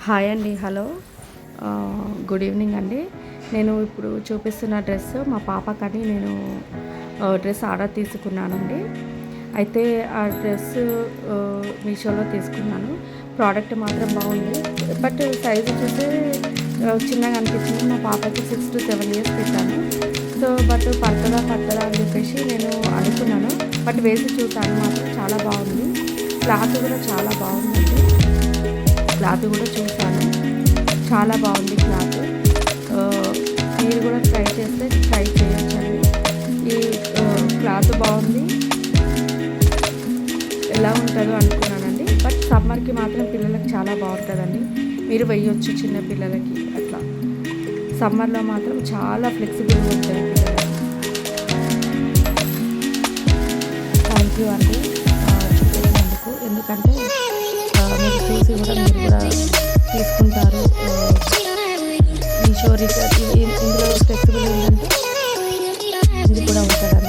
Hi అండి. Hello. Good evening అండి. నేను ఇప్పుడు చూపిస్తున్న డ్రెస్ మా పాపకని నేను డ్రెస్ ఆర్డర్ తీసుకున్నానండి. అయితే ఆ డ్రెస్ మీషోలో తీసుకున్నాను. ప్రోడక్ట్ మాత్రం బాగుంది. బట్ సైజ్ చూస్తే చిన్నగా అనిపించింది. మా పాపకి 6 to 7 ఇయర్స్ పెట్టాను. సో బట్ పడుతుందా అని చెప్పేసి నేను అనుకున్నాను. బట్ వేసి చూసాను మాత్రం చాలా బాగుంది. క్లాత్ కూడా చాలా బాగుందండి. క్లాత్ కూడా చూసాను, చాలా బాగుంది క్లాత్. మీరు కూడా ట్రై చేస్తే ట్రై చేయొచ్చండి. ఈ క్లాత్ బాగుంది, ఎలా ఉంటుందో అనుకున్నానండి. బట్ సమ్మర్కి మాత్రం పిల్లలకి చాలా బాగుంటుందండి. మీరు వేయొచ్చు చిన్న పిల్లలకి అట్లా. సమ్మర్లో మాత్రం చాలా ఫ్లెక్సిబుల్గా ఉంటుంది పిల్లలకి. థ్యాంక్ యూ అండి చూపించినందుకు. ఎందుకంటే మీరు చూసి కూడా మీరు కూడా తీసుకుంటారు. మీషో రిటర్న్ ఇందులో ఫ్లెక్సిబుల్ ఏంటంటే ఇది కూడా ఉంటుంది.